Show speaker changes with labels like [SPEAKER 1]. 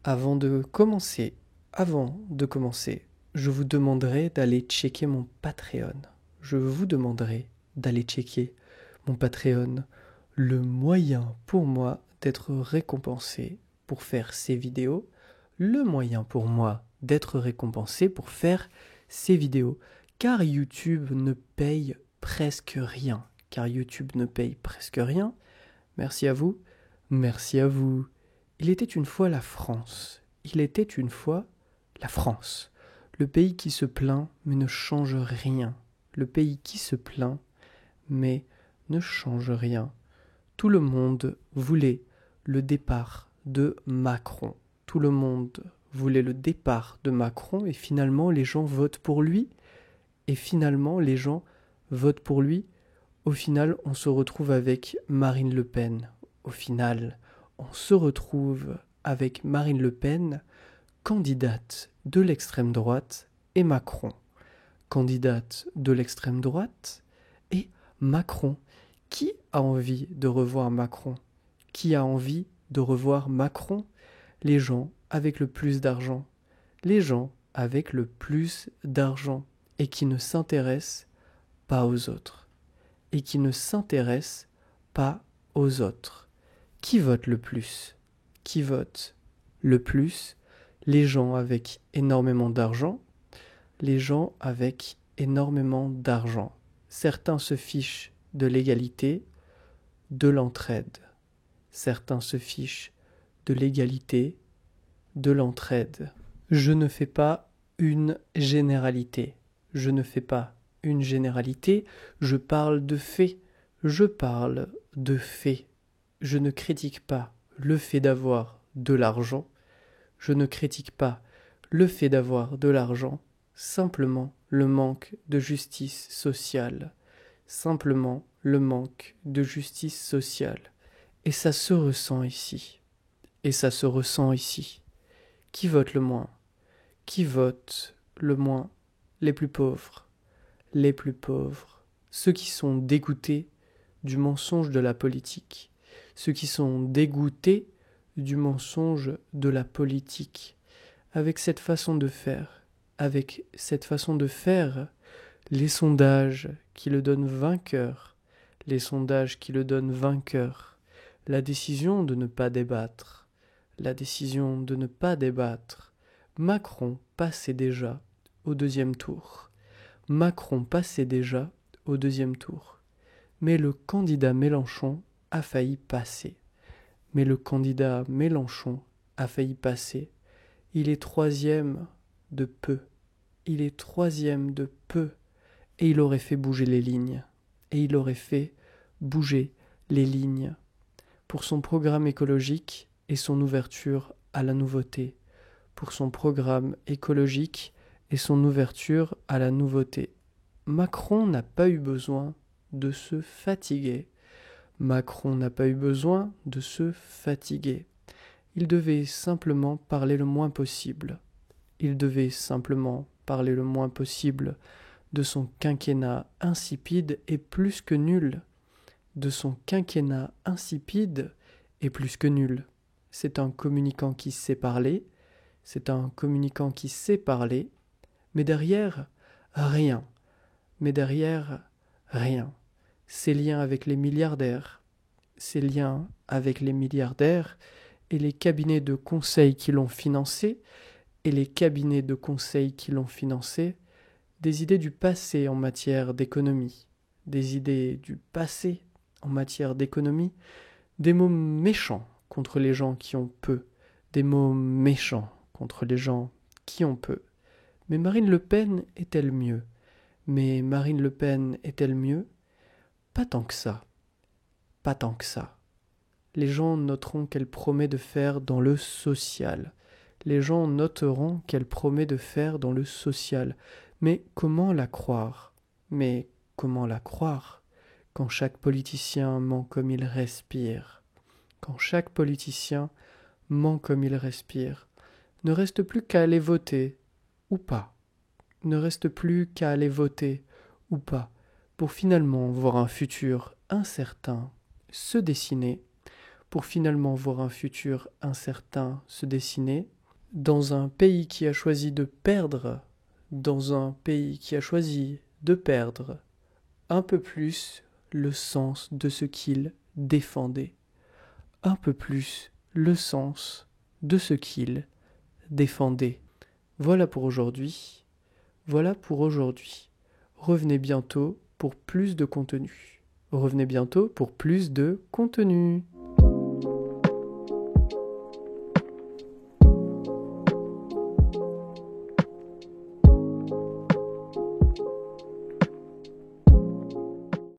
[SPEAKER 1] Avant de commencer, avant de commencer, je vous demanderai d'aller checker mon Patreon. Je vous demanderai d'aller checker mon Patreon, le moyen pour moi d'être récompensé pour faire ces vidéos, le moyen pour moi d'être récompensé pour faire ces vidéos, car YouTube ne paye presque rien. Car YouTube ne paye presque rien. Merci à vous. Merci à vous. Il était une fois la France. Il était une fois la France. Le pays qui se plaint mais ne change rien. Le pays qui se plaint mais ne change rien. Tout le monde voulait le départ de Macron. Tout le monde voulait le départ de Macron et finalement les gens votent pour lui. Et finalement les gens votent pour lui. Au final, on se retrouve avec Marine Le Pen. Au final, on se retrouve avec Marine Le Pen, candidate de l'extrême droite, et Macron, candidate de l'extrême droite, et Macron. Qui a envie de revoir Macron? Qui a envie de revoir Macron? Les gens avec le plus d'argent. Les gens avec le plus d'argent et qui ne s'intéressent pas aux autres. Et qui ne s'intéressent pas aux autres. Qui vote le plus? Qui vote le plus? Les gens avec énormément d'argent. Les gens avec énormément d'argent. Certains se fichent de l'égalité, de l'entraide. Certains se fichent de l'égalité, de l'entraide. Je ne fais pas une généralité. Je ne fais pas une généralité. Je parle de faits. Je parle de faits. Je ne critique pas le fait d'avoir de l'argent. Je ne critique pas le fait d'avoir de l'argent. Simplement le manque de justice sociale. Simplement le manque de justice sociale. Et ça se ressent ici. Et ça se ressent ici. Qui vote le moins? Qui vote le moins? Les plus pauvres. Les plus pauvres. Ceux qui sont dégoûtés du mensonge de la politique. Ceux qui sont dégoûtés du mensonge de la politique. Avec cette façon de faire, les sondages qui le donnent vainqueur, les sondages qui le donnent vainqueur, la décision de ne pas débattre, Macron passait déjà au deuxième tour. Macron passait déjà au deuxième tour. Mais le candidat Mélenchon a failli passer. Il est troisième de peu. Et il aurait fait bouger les lignes. Pour son programme écologique et son ouverture à la nouveauté. Macron n'a pas eu besoin de se fatiguer. Il devait simplement parler le moins possible. De son quinquennat insipide et plus que nul. C'est un communicant qui sait parler. Mais derrière, rien. Ses liens avec les milliardaires. Et les cabinets de conseil qui l'ont financé. Des idées du passé en matière d'économie. Des mots méchants contre les gens qui ont peu. Mais Marine Le Pen est-elle mieux? Pas tant que ça. Les gens noteront qu'elle promet de faire dans le social. Mais comment la croire? Quand chaque politicien ment comme il respire. Ne reste plus qu'à aller voter, ou pas. Pour finalement voir un futur incertain se dessiner, pour finalement voir un futur incertain se dessiner, dans un pays qui a choisi de perdre, dans un pays qui a choisi de perdre un peu plus le sens de ce qu'il défendait, un peu plus le sens de ce qu'il défendait. Voilà pour aujourd'hui. Voilà pour aujourd'hui. Revenez bientôt pour plus de contenu. Revenez bientôt pour plus de contenu.